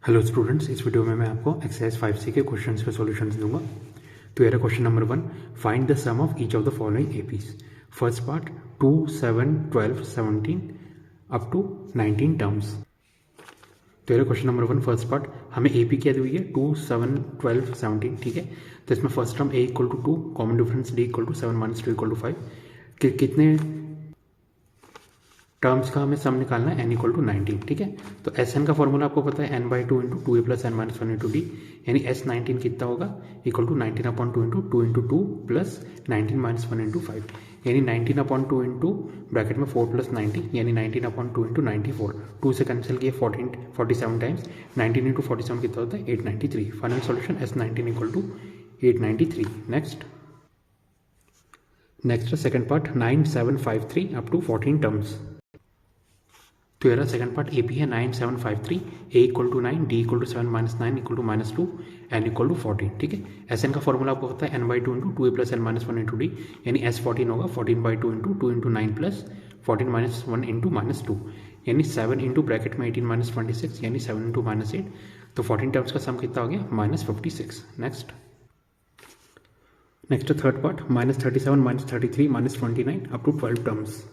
Hello students, इस video में मैं आपको एक्सरसाइज 5C के क्वेश्चंस के सॉल्यूशंस दूंगा। तो ये question number 1, find the sum of each of the following APs. First part 2, 7, 12, 17 up to 19 terms. तो ये क्वेश्चन नंबर 1 फर्स्ट पार्ट, हमें एपी क्या दी हुई है 2, 7, 12, 17, ठीक है। तो इसमें first term a equal to 2, common difference d equal to 7 minus 2 equal to 5। कितने टर्म्स का हमें सम निकालना है n इक्वल टू 19, ठीक है। तो Sn का फॉर्मूला आपको पता है n/2 into 2a plus n minus 1 into D, यानी S19 कितना होगा equal to 19/2 into 2 into 2 plus 19 minus 1 into 5, यानी 19/2 इंटू ब्रैकेट में 4 प्लस 90, यानी 19/2 इंटू 94। 2 से कैंसिल किए 47 टाइम्स, 19 इंटू 47 कितना होता है 893। Final solution S19 equal to 893। Next second part 9, 7, 5, 3 up to 14 terms. तो यार सेकंड पार्ट एपी है 9, 7, 5, 3, a equal to 9, d equal to 7 minus 9 equal to minus 2, n equal to 14, ठीक है। एस एन का formula आपको होता है n/2 into 2a plus n minus 1 into D, यानी S14 होगा 14/2 into 2 into 9 plus 14 minus 1 into minus 2, यानी 7 into bracket में 18 माइनस 26, यानी 7 इंटू माइनस 8। तो 14 टर्म्स का सम कितना हो गया -56। Next third part -37, -33, -29 up to 12 terms.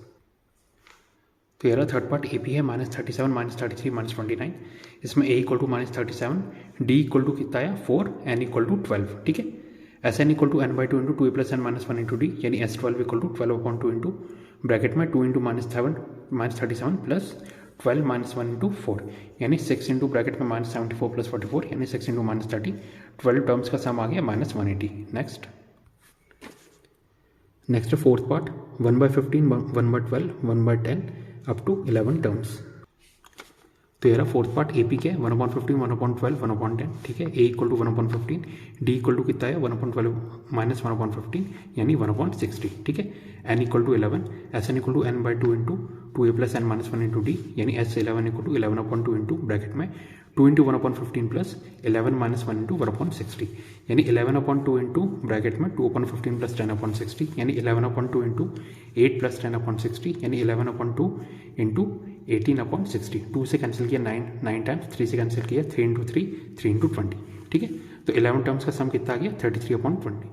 तो यार थर्ड पार्ट एपी है -37, -33, -29। इसमें a equal to -37, d equal to कितना आया 4, n इक्वल टू 12, ठीक है। S N equal to n/2 into 2a plus n minus 1 into D, यानी S12 equal to 12/2 into bracket में 2 इंटू -37 प्लस 12 माइनस 1 इंटू 4, यानी 6 into bracket में -74 plus 44, यानी 6 into -30। 12 terms का सम आ गया -180। Next fourth part 1/15, 1/12, 1/10 up to 11 terms. तो यार फोर्थ पार्ट एपी के 1/15, 1/12, 1/10, ठीक है। A equal to 1/15, D equal to कितना है 1/12 माइनस 1/15, यानी 1/60, ठीक है। N equal to 11, S N equal to n/2 into 2a plus n minus 1 into D, यानी S11 equal to 11/2 into bracket में 2 इंटू 1/15 प्लस 11 माइनस 1 इंटू 1/60, यानी 11/2 into bracket में 2/15 plus 10/60, यानी 11/2 इंटू 8 प्लस 10/60, यानी 11/2 इंटू 18/60। 2 से कैंसिल किया 9 times, 3 से cancel किया 3 इंटू 3, 3 इंटू 20, ठीक है। तो 11 टर्म्स का सम कितना आ गया 33/20।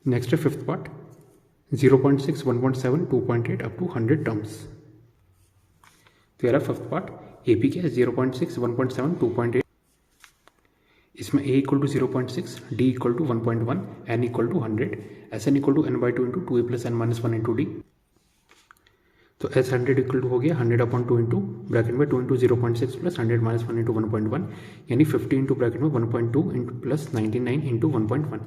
Next fifth part 0.6, 1.7, 2.8 up to 100 terms. तो यार फिफ्थ पार्ट एपी के 0.6, 1.7, 2.8। इसमें a equal to 0.6, d equal to 1.1, n equal to 100, S N equal to n/2 into 2a plus n minus 1 into d. तो S 100 equal to हो गया 100/2 into bracket में 2 into 0.6 plus 100 minus 1 into 1.1, यानी 50 into bracket में 1.2 into plus 99 into 1.1,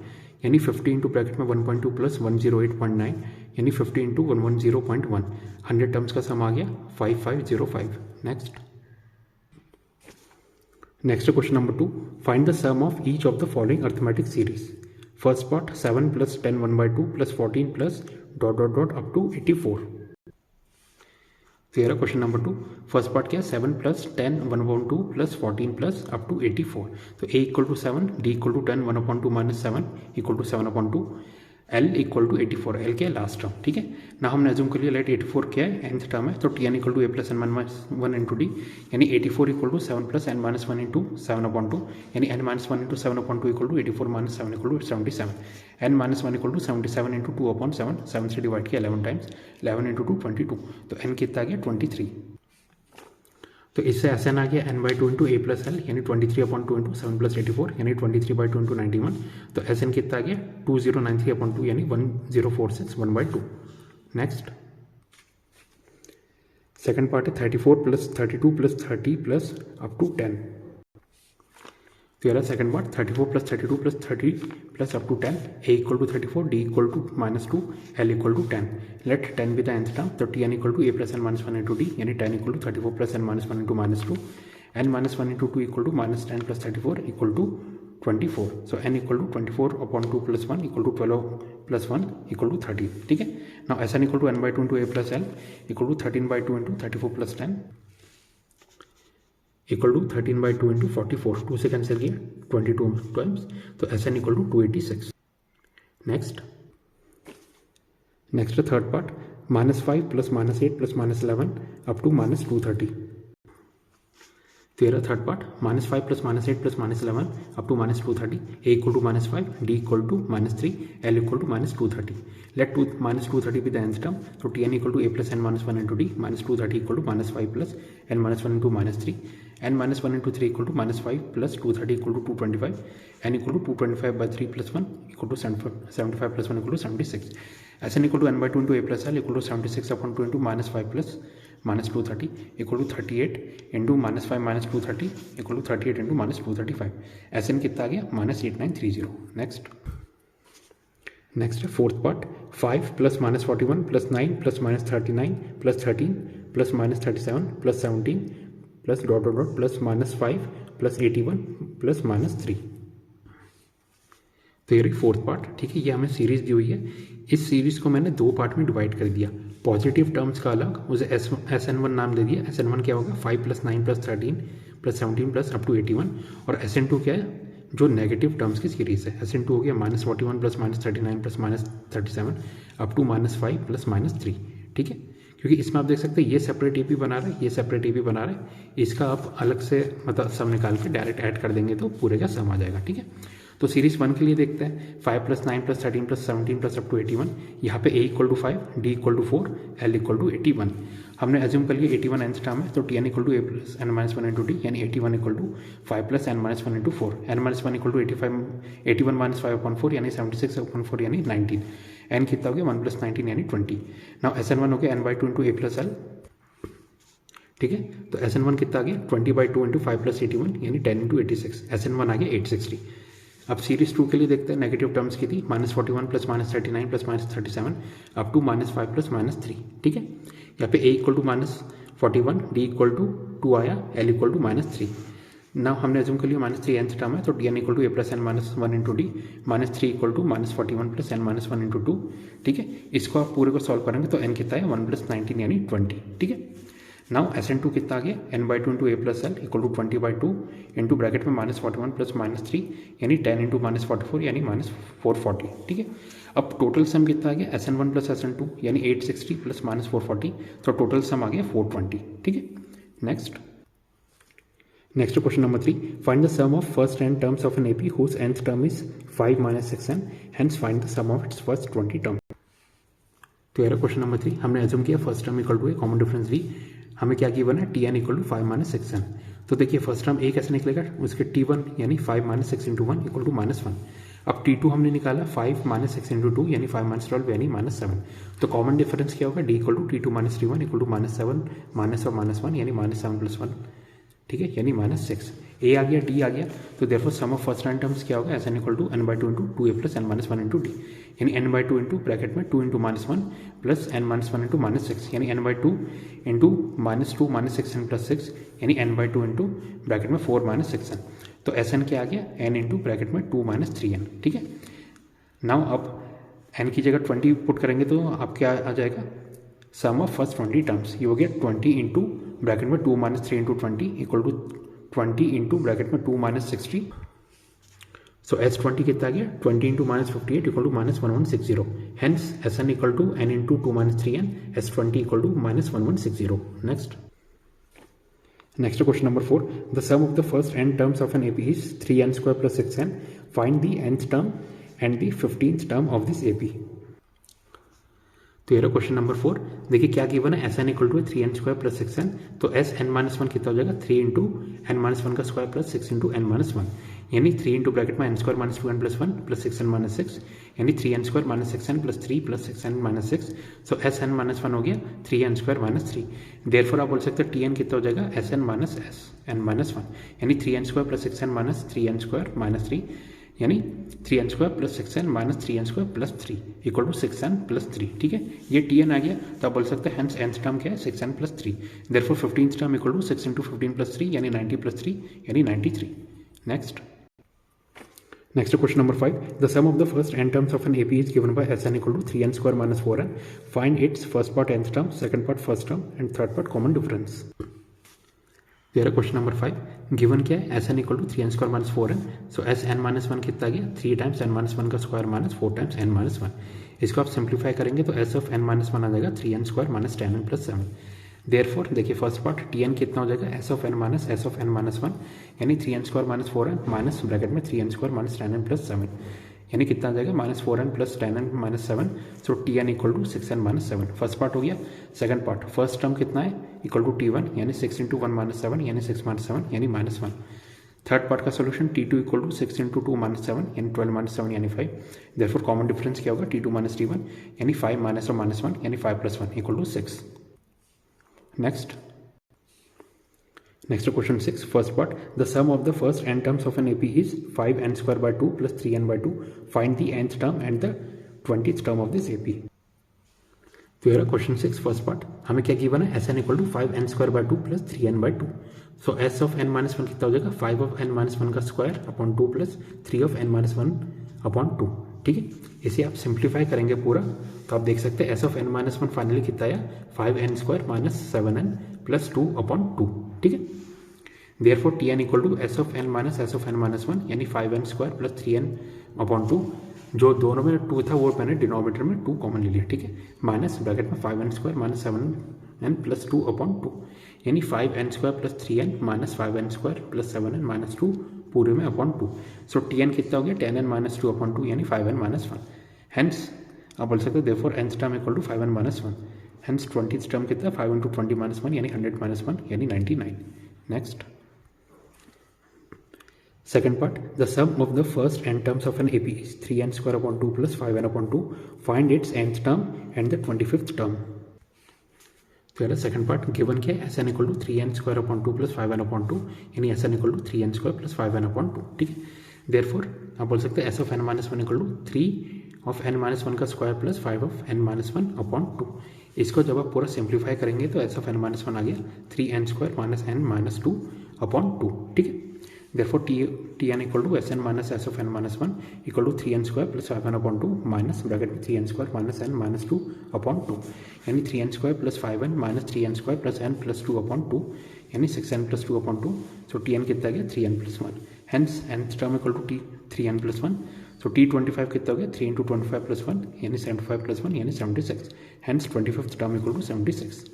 यानी 50 into bracket में 1.2 plus 108.9, यानी 50 into 110.1। 100 terms का सम आ गया 5505। Next question number 2, find the sum of each of the following arithmetic series. First part 7 plus 10 1/2 plus 14 plus ... up to 84। तो ये क्वेश्चन नंबर 2, फर्स्ट पार्ट क्या 7 plus 10 1/2 plus 14 plus up to 84। तो a equal to 7, d equal to 10, 1/2 minus 7 equal to 7/2, l equal to 84, l क्या है last term, ठीक है ना। हमने एज्यूम कर लिया लेट 84 क्या है nth टर्म है, तो tn equal to a plus n minus 1 into D, यानी 84 equal to 7 plus n minus 1 into 7/2, यानी n minus 1 into 7/2 equal to 84 minus 7 equal to 77, n minus 1 equal to 77 into 2/7, 7 से divide किया 11 times, 11 into 2 22, तो n कितना आ गया 23। तो इससे एस एन आ गया n/2 into a plus L, यानी 23/2 इंटू 7 प्लस 84, यानी 23/2 इंटू 91। तो एस एन कितना आ गया 2093/2, यानी 1046 1/2। नेक्स्ट सेकंड पार्ट है 34 plus 32 plus 30 plus up to 10। तो यार second part 34 plus 32 plus 30 plus up to 10, a equal to 34, d equal to -2, l equal to 10। Let 10 be the nth term, तो tn equal to a plus n minus 1 into D, यानी 10 equal to 34 plus n minus 1 into -2, n minus 1 into 2 equal to -10 plus 34 equal to 24। So n equal to 24/2 plus 1 equal to 12 plus 1 equal to 30, ठीक है। Now S N equal to n/2 into a plus l equal to 13/2 into 34 plus 10 equal to 13/2 into 44, 2 से cancel किया 22 times, तो S N equal to 286। Next third part -5 plus -8 plus -11 up to -230। तो ये रहा third part, -5 + -8 + -11 up to -230, a equal to -5, d equal to -3, l equal to -230. Let -230 be the nth term. So tn equal to a + n-1 into d, -230 equal to -5 + n-1 into -3, n-1 into 3 equal to -5 + 230 equal to 225, n equal to 225/3 + 1 equal to 75 + 1 equal to 76. Sn equal to n/2 into a + l equal to 76/2 into -5 + -230 equal to 38 into -5 - 230 equal to 38 into -235. Sn कितना आ गया? -8930. Next है fourth part, 5 + -41 + 9 + -39 + 13 + -37 + 17 + +-5 + 81 + -3. तो ये रही fourth part. ठीक है, ये हमें सीरीज दी हुई है. इस सीरीज को मैंने दो पार्ट में डिवाइड कर दिया. पॉजिटिव टर्म्स का अलग, उसे SN1 नाम दे दिया. SN1 क्या होगा? 5 + 9 + 13 + 17 + up to 81. और SN2 क्या है? जो नेगेटिव टर्म्स की सीरीज है. SN2 हो गया -41 + -39 + -37 अप टू -5 + -3. ठीक है, क्योंकि इसमें आप देख सकते हैं ये सेपरेट AP बना रहा है, ये सेपरेट AP बना रहा है. इसका आप अलग से मतलब सम निकाल के डायरेक्ट ऐड कर देंगे तो पूरे का सम आ जाएगा. ठीक है, तो सीरीज 1 के लिए देखते हैं. 5 + 9 + 13 + 17 + up to 81. यहाँ पे a equal to 5, d equal to 4, l equal to 81. हमने एज्यूम कर लिया 81 nth टर्म है, तो tn equal to a + n-1 into d, यानी 81 equal to 5 + n-1 into 4. n-1 equal to 81 - 5/4 यानी 76/4 यानी 19. n कितना हो गया? 1 + 19 यानी 20. नाउ SN1 हो गया n/2 into a + l. ठीक है, तो SN1 कितना आ गया? 20/2 into 5 + 81 यानी 10 into 86. SN1 आ गया 860. अब सीरीज 2 के लिए देखते हैं. नेगेटिव टर्म्स की थी, -41 + -39 + -37 अप टू -5 + -3. ठीक है, यहाँ पे a equal to -41, d equal to 2 आया, l इक्वल टू -3. नाउ हमने एज्यूम कर लिया -3 nth टर्म है, तो tn equal to a + n-1 into d, -3 equal to -41 + n-1 into 2. ठीक है, इसको आप पूरे को सॉल्व करेंगे तो n कितना है? 1 + 19 यानी 20. ठीक है, नाउ SN2 कितना आ गया? n/2 into a + l equal to 20/2 into bracket में -41 + -3 यानी 10 इंटू -44 यानी -440. ठीक है, अब टोटल सम कितना आ गया? SN1 + SN2 यानी 860 + -440, तो टोटल सम आ गया 420. ठीक है, next question number 3, find the sum of first n terms of an AP whose nth term is 5 - 6n, hence find the sum of its first 20 term. तो यार क्वेश्चन नंबर 3 हमने assume किया first term equal to a, common difference ली. हमें क्या given है? tn equal to 5 - 6n. तो देखिए फर्स्ट टर्म a कैसे निकलेगा? उसके t1 यानी 5 - 6 into 1 इक्वल टू -1. अब t2 हमने निकाला 5 - 6 into 2 यानी 5 - 12 यानी -7. तो कॉमन डिफरेंस क्या होगा? d equal to t2 - t1 equal to -7 minus और -1 यानी -7 + 1. ठीक है, यानी -6. a आ गया, d आ गया, तो therefore sum of first n terms क्या होगा? Sn equal to n/2 into 2a + n-1 into d, यानी n/2 इंटू ब्रैकेट में 2 into -1 प्लस n-1 into -6 यानी n/2 इंटू -2 - 6n + 6 यानी n/2 इंटू ब्रैकेट में 4 - 6n. तो Sn क्या आ गया? n इंटू ब्रैकेट में 2 - 3n. ठीक है, नाउ अब n की जगह 20 पुट करेंगे तो अब क्या आ जाएगा? सम ऑफ फर्स्ट 20 टर्म्स. ये हो गया 20 इंटू ब्रैकेट में 2 - 3 into 20 equal to 20 into bracket में 2 - 60. सो S20 कितना आ गया? 20 into -58 equal to -1160. Hence Sn equal to n into 2 - 3n, S20 equal to -1160. Next question number 4, the sum of the first n terms of an AP is 3n² + 6n. Find the nth term and the 15th term of this AP. तो ये रहा question number 4. देखिए क्या given है? Sn equal to 3n² + 6n. तो Sn-1 कितना हो जाएगा? 3 इंटू n-1 का स्क्वायर प्लस 6 इंटू n-1 यानी 3 इंटू ब्रैकेट में n² - 2n + 1 प्लस 6n - 6 यानी 3n² - 6n plus 3 plus 6n - 6. सो Sn-1 हो गया 3n² - 3. देयरफॉर आप बोल सकते हैं tn कितना हो जाएगा? Sn - Sn-1 यानी 3n² + 6n - 3n² - 3 यानी 3n² + 6n - 3n² + 3 equal to 6n + 3. ठीक है, ये tn आ गया, तो आप बोल सकते हैं हेंस nth टर्म क्या है? 6n + 3. Therefore 15th term equal to 6 into 15 + 3 यानी 90 + 3 यानी 93. Next question number 5, the sum of the first n terms of an AP is given by Sn equal to 3n² - 4n. Find its first part nth term, second part first term and third part common difference. तेरा question number 5, given क्या है? Sn equal to 3n² - 4n. So Sn-1 कितना गया? 3 times n-1 का square minus 4 times n-1. इसको आप simplify करेंगे तो S ऑफ n-1 आ जाएगा 3n² - 10n + 7. देयरफॉर देखिए फर्स्ट पार्ट टी एन कितना हो जाएगा S of N minus S of N minus one यानी 3n² minus 4n minus bracket में 3n² माइनस 10n प्लस 7 यानी कितना आ जाएगा minus 4n plus 10n minus 7 so T N equal to 6n minus 7 first part हो गया। Second part first term कितना है इक्वल टू T1 यानी 6 इंटू 1 माइनस 7 यानी 6 माइनस 7 यानी माइनस 1। थर्ड पार्ट का solution T2 equal to 6 into 2 minus 7 यानी 12 minus 7 यानी 5 देयरफॉर कॉमन डिफरेंस क्या होगा T2 माइनस T1 यानी 5 माइनस और माइनस 1 यानी 5 plus 1 equal to 6। Next question 6 first part the sum of the first n terms of an AP is 5n square by 2 plus 3n by 2 find the nth term and the 20th term of this AP। तो ये question 6 first part हमें क्या given है S N equal to 5n square by 2 plus 3n by 2 so S of n minus 1 कितना हो जाएगा 5 of n minus 1 का square upon 2 plus 3 of n minus 1 upon 2 ठीक है। इसे आप सिंप्लीफाई करेंगे पूरा तो आप देख सकते हैं S of n minus 1 finally कितना आया 5n square minus 7n plus 2 upon 2 ठीक है। Therefore T N equal to S of N minus S of N minus 1 यानी 5n square plus 3n upon 2 जो दोनों में 2 था वो मैंने डिनोमिनेटर में 2 कॉमन ले लिया ठीक है माइनस ब्रैकेट में 5n square minus 7n plus 2 upon 2 यानी 5n square plus 3n minus 5n square plus 7n minus 2 पूरे में अपॉन 2 सो टी एन कितना हो गया 10n माइनस 2 अपॉन 2 यानी 5n माइनस 1 हेंस आप बोल सकते हो therefore nth term equal to 5n minus 1 hence 20th term कितना 5 इंटू 20 माइनस 1 यानी 100 माइनस 1 यानी 99। Next Second part, the sum of the first n terms of an AP is 3n square upon 2 plus 5n upon 2. Find its nth term and the 25th term. तो यार second part given क्या है Sn equal to 3n square upon 2 plus 5n upon 2 यानी Sn equal to 3n square plus 5n upon 2 ठीक है। Therefore आप बोल सकते हैं S of n minus 1 equal to 3 of n minus 1 का square plus 5 of n minus 1 upon 2। इसको जब आप पूरा सिंप्लीफाई करेंगे तो एस ऑफ n माइनस 1 आ गया 3n square minus n minus 2 upon 2 ठीक है। Therefore, Tn equal to Sn minus S of n minus 1 equal to 3n square plus 5n upon 2 minus bracket में 3n square minus n minus 2 upon 2 यानी 3n square plus 5n minus 3n square plus n plus 2 upon 2 यानी 6n plus 2 upon 2 so Tn कितना गया 3n plus 1 hence nth term equal to 3n plus 1 so T25 कितना हो गया 3 into 25 plus 1 यानी 75 plus 1 यानी 76 hence 25th term equal to 76।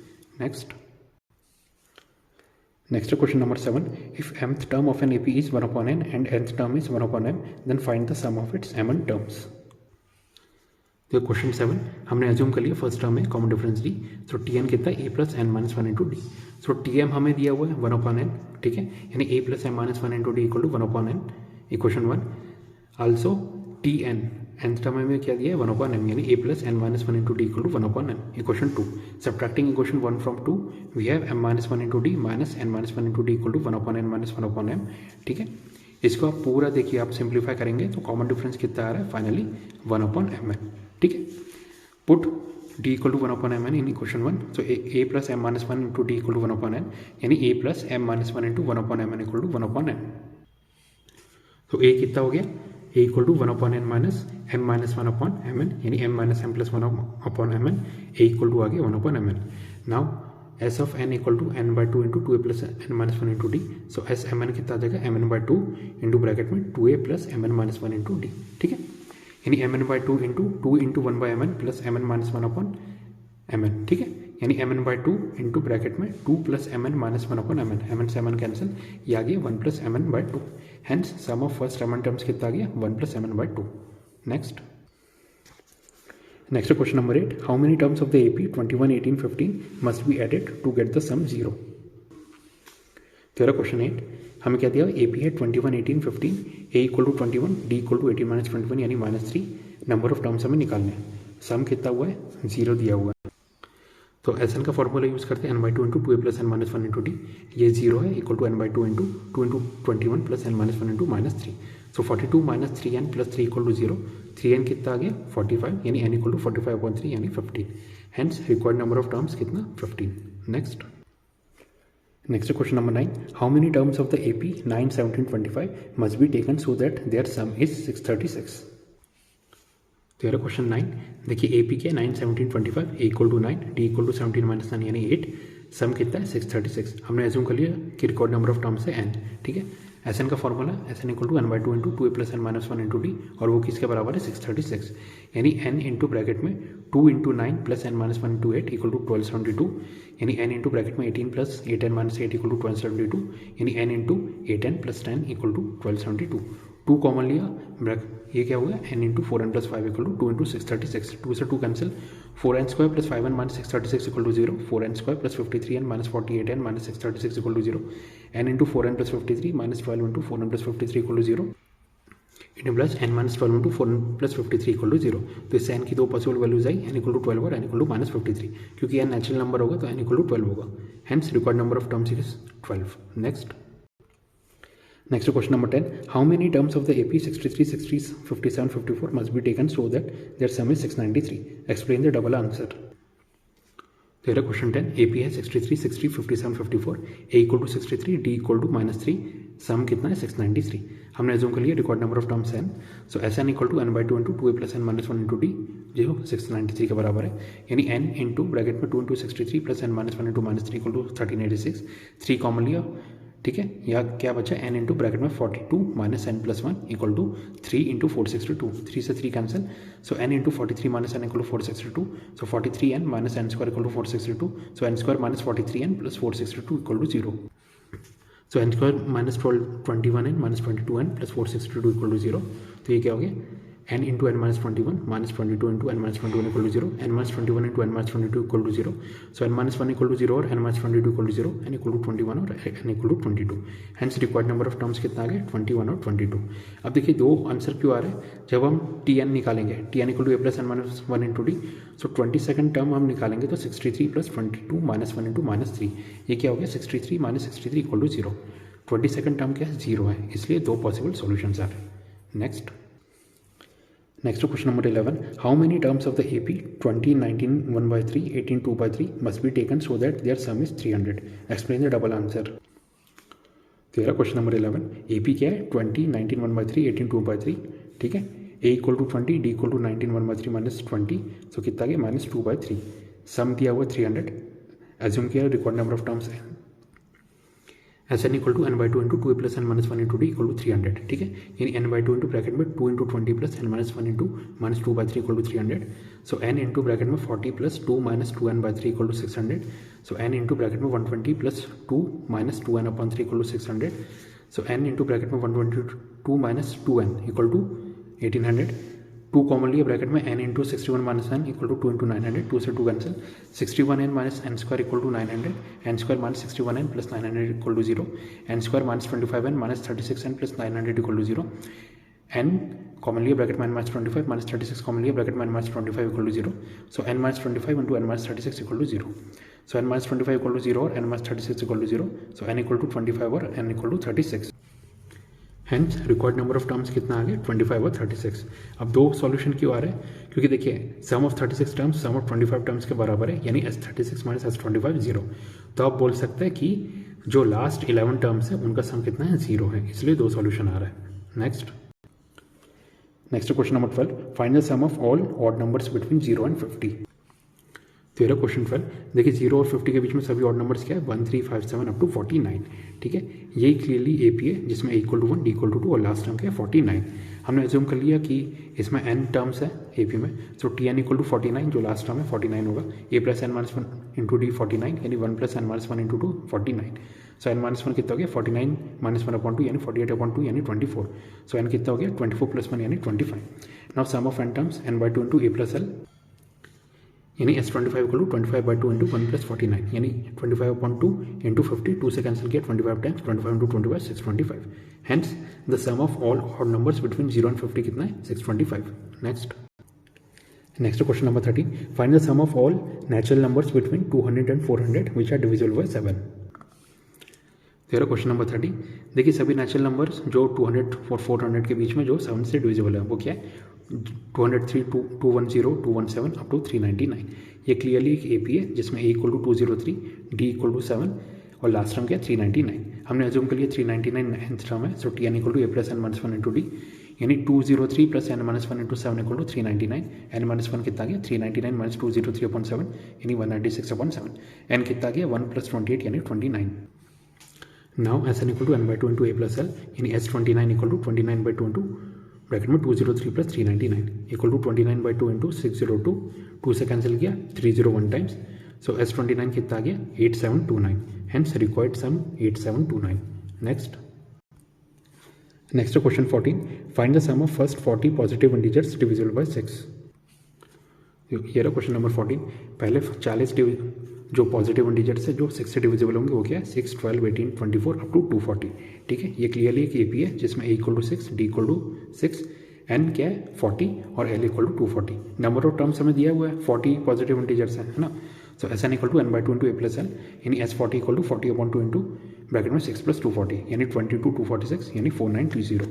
Next question number 7 if mth term of an AP is 1 upon n and nth term is 1 upon m then find the sum of its mn terms। तो question 7 हमने assume कर लिया first term में common difference d so T n कितना a plus n minus 1 into D so t m हमें दिया हुआ है 1 अपॉन एन ठीक है यानी a plus m minus 1 into D equal to 1 upon n equation 1 also t n nth term में क्या दिया है 1 अपॉन m यानी a plus n minus 1 into D equal to 1 upon n equation 2 subtracting equation 1 from 2 we have m minus 1 into d minus n minus 1 into D equal to 1 upon n minus 1 upon m ठीक है। इसको आप पूरा देखिए आप simplify करेंगे तो common difference कितना आ रहा है फाइनली 1 अपॉन m ठीक है। Put d equal to 1 upon m in equation 1 so a plus m minus 1 into D equal to 1 upon n यानी a plus m minus 1 into 1 upon m equal to 1 upon n तो a कितना हो गया a equal to 1 upon n minus m minus 1 upon m n यानी m minus m plus 1 upon m n a equal to आ गया 1 upon m n। Now s of n equal to n by 2 into 2a plus n minus 1 into D so s m n कितना आ जाएगा m n by 2 into bracket में 2a plus m n minus 1 into D ठीक है यानी m n by 2 into 2 into 1 by m n plus m n minus 1 upon m n ठीक है यानी m n by 2 into bracket में 2 plus m n minus 1 upon m n से m n cancel ये आ गया 1 plus m n by 2 hence sum of first m n terms कितना आ गया 1 plus m n by 2। Next question number 8 how many terms of the AP 21, 18, 15 must be added to get the sum 0। तेरा question 8 हमें क्या दिया AP है 21, 18, 15 a equal to 21 d equal to 18 minus 21 यानी -3 number of terms हमें निकालने हैं सम कितना हुआ है 0 दिया हुआ है तो एस एन का फॉर्मूला यूज़ करते हैं n by 2 into 2a plus n minus 1 into D ये 0 है equal to n by 2 into 2 into 21 plus n minus 1 into -3 so 42 minus 3n plus 3 equal to 0 3n कितना आ गया 45 यानी n इक्वल टू 45/3 यानी 15 hence required number of terms कितना 15। Next question number 9 how many terms of the AP 9, 17, 25 must be taken so that their sum is 636। तो यार question 9 देखिए AP क्या 9, 17, 25 a equal to 9 d equal to 17 minus 9 यानी 8 सम कितना है 636। हमने assume कर लिया कि रिकॉर्ड नंबर ऑफ टर्म्स है n, ठीक है। एस एन का formula S N equal to n/2 into 2a + n-1 into d, और वो किसके बराबर है 636, यानी n इंटू ब्रैकेट में 2 into 9 + n-1 into 8 equal to 1272, यानी n इंटू ब्रैकेट में 18 + 8n-8 इक्वल टू 1272, यानी n into 8n + 10 equal to 1272। 2 common लिया, ये क्या होगा n into 4n + 5 equal to 2 into 636, 2 से 2 cancel, 4n² + 5n - 636 equal to 0, 4n² + 53n - 48n - 636 equal to 0, n into 4n + 53 - 12 into 4n + 53 equal to 0, it plus n - 12 into 4n + 53 equal to 0। तो इससे n की दो possible values आई, n equal to 12 और n equal to -53, क्योंकि n natural number होगा तो n equal to 12 होगा, hence required number of terms is 12। Next question number 10. How many terms of the AP 63, 60, 57, 54 must be taken so that their sum is 693? Explain the double answer. तेरा question 10, AP है 63, 60, 57, 54, A equal to 63, D equal to -3, sum कितना है 693। हमने assume कर लिया required number of terms n, so S N equal to n/2 into 2a + n-1 into d, जो 693 के बराबर है, यानी n इंटू ब्रैकेट में 2 into 63 + n-1 into -3 equal to 1386, 3 common लिया, ठीक है। या क्या बचा n इंटू ब्रैकेट में 42 - n + 1 इक्वल टू 3 इंटू 462, 3 से 3 cancel, so n into 43 - n equal to 462, so 43n - n² equal to 462, so n² - 43n + 462 equal to 0, so n² - 21n - 22n + 462 equal to 0। तो ये क्या हो गया n into n - 21 - 22 into n - 21 equal to 0, n - 21 into n - 22 equal to 0, so n - 1 equal to 0 और n - 22 equal to 0, n equal to 21 और n equal to 22, hence required number of terms कितना आ गया 21 और 22। अब देखिए दो आंसर क्यों आ रहे हैं, जब हम tn निकालेंगे, tn equal to a + n-1 into d, so 22nd term हम निकालेंगे तो 63 + 22 - 1 इंटू -3, ये क्या हो गया 63 - 63 इक्वल टू 0, 22nd टर्म क्या है 0 है, इसलिए दो पॉसिबल सॉल्यूशंस आ रहे हैं। Next question number 11. How many terms of the AP 20, 19, 1/3, 18, 2/3 must be taken so that their sum is 300? Explain the double answer. तेरा क्वेश्चन नंबर 11, AP क्या है 20, 19, 1/3, 18, 2/3, ठीक है। A equal to 20, D equal to 19, 1/3 - 20, so कितना गया -2/3, sum दिया हुआ 300, assume किया रिकॉर्ड नंबर ऑफ टर्म्स है S N equal to n/2 into 2a + n-1 into d equal to 300, ठीक है। यानी n/2 इंटू ब्रैकेट में 2 into 20 + n-1 into -2/3 equal to 300, so n into bracket में 40 + 2 - 2n/3 equal to 600, so n into bracket में 120 + 2 - 2n/3 equal to 600, so n into bracket में 122 - 2n equal to 1800, 2 common लिया bracket में n into 61 - n equal to 2 into 900, 2 से 2 cancel, 61n - n² equal to 900, n² - 61n + 900 equal to 0, n² - 25n - 36n + 900 equal to 0, n common लिया bracket में n - 25 - 36 common लिया bracket में n - 25 equal to 0, so n - 25 into n - 36 equal to 0, so n - 25 equal to 0 और n - 36 equal to 0, so n equal to 25 और n equal to 36, hence required number of terms कितना आ गया 25 और 36। अब दो सॉल्यूशन क्यों आ रहे हैं, क्योंकि देखिए sum of 36 terms sum of 25 terms के बराबर है, यानी S36 - S25 0, तो आप बोल सकते हैं कि जो लास्ट 11 टर्म्स है उनका सम कितना है 0 है, इसलिए दो सॉल्यूशन आ रहा है। Next question number 12, find the sum of all odd numbers between 0 and 50। तेरा क्वेश्चन 12, देखिए 0 और 50 के बीच में सभी ऑड नंबर्स क्या है 1, 3, 5, 7 अप टू 49, ठीक है। यही क्लियरली AP है जिसमें A equal to 1, D equal to 2 और लास्ट टर्म क्या है 49। हमने एज्यूम कर लिया कि इसमें n टर्म्स है AP में, सो Tn इक्वल टू 49, जो लास्ट टर्म है 49 होगा, A + n-1 इंटू D 49, यानी 1 + n-1 इंटू 2 49, सो n-1 कितना हो गया 49 - 1/2 यानी 48/2 यानी 24, सो n कितना हो गया 24 + 1 यानी 25। Now sum of n terms n/2 into A + L, यानी S25 इक्वल टू 25/2 इंटू 1 + 49, यानी 25/2 इंटू 50, 2 से कैंसिल किया 25 times, 25 into 25 625, hence the sum of all odd numbers between 0 and 50 कितना है 625। Next question number 13, find the sum of all natural numbers between 200 and 400 which are divisible by 7। तेरा question number 13, देखिए सभी natural numbers जो 200 और 400 के बीच में जो 7 से डिविजिबल है वो क्या है 203, 210, 217 अप टू 399, ये क्लियरली एक AP है जिसमें A equal to 203, D equal to 7 और लास्ट टर्म क्या है 399। हमने एज्यूम कर लिया 399 nth टर्म है, so Tn equal to A + n-1 into D, यानी 203 plus n minus 1 into 7 equal to 399. n minus 1 कितना गया 399 माइनस 203 अपॉन 7 यानी 196 अपॉन 7. n कितना गया 1 प्लस 28 यानी 29. Now S N equal to n by 2 into A plus L यानी S29 equal to 29 by 2 into bracket में 203 plus 399 equal to 29 by 2 into 602. 2 से cancel किया 301 टाइम्स. सो S29 कितना आ गया 8729. Hence required sum 8729. Next question 14. Find the sum of first 40 positive integers divisible by 6. ये रहा question number 14. पहले 40 जो पॉजिटिव इंटीजर्स है जो 6 से डिविजिबल होंगे वो क्या है 6, 12, 18, 24 अप टू 240. ठीक है, ये क्लियरली एक एपी है जिसमें a equal to 6, d equal to 6, n क्या है 40 और l equal to 240. Number of terms हमें दिया हुआ है 40 पॉजिटिव इंटीजर्स है ना. So S N equal to n by 2 into A plus L यानी S40 equal to 40 upon 2 into bracket में 6 प्लस 240 यानी 22 246 यानी 4920.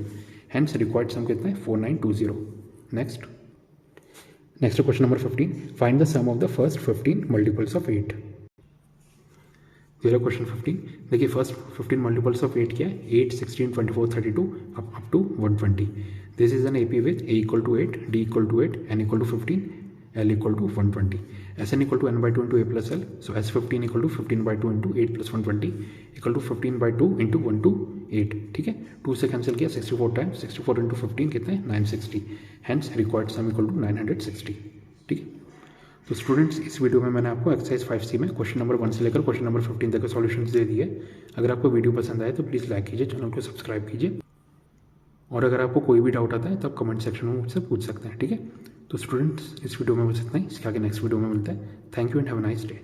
हेंस रिक्वायर्ड सम कितना है 4920. Next question number 15. Find the sum of the first 15 multiples of 8. Question 15. देखिए first 15 multiples of 8 क्या है 8, 16, 24, 32 up to 120. This is an AP with a equal to 8, d equal to 8, n equal to 15, l equal to 120. Sn equal to n by 2 into A plus L. So S15 equal to 15 by 2 into 8 plus 120 equal to 15 by 2 into 1 two 8. ठीक है, 2 से cancel किया 64 times. 64 into 15 कितने 960. Hence required sum equal to 960. ठीक है, तो students इस video में मैंने आपको एक्सरसाइज 5C में क्वेश्चन नंबर 1 से लेकर क्वेश्चन नंबर 15 तक के सॉल्यूशंस दे दिए. अगर आपको वीडियो पसंद आए तो प्लीज़ लाइक कीजिए, चैनल को सब्सक्राइब कीजिए, और अगर आपको कोई भी डाउट आता है तो आप कमेंट सेक्शन में मुझसे पूछ सकते हैं. ठीक है, तो स्टूडेंट्स इस वीडियो में बस इतना ही. इसके आगे नेक्स्ट वीडियो में मिलता है. Thank you and have a nice day.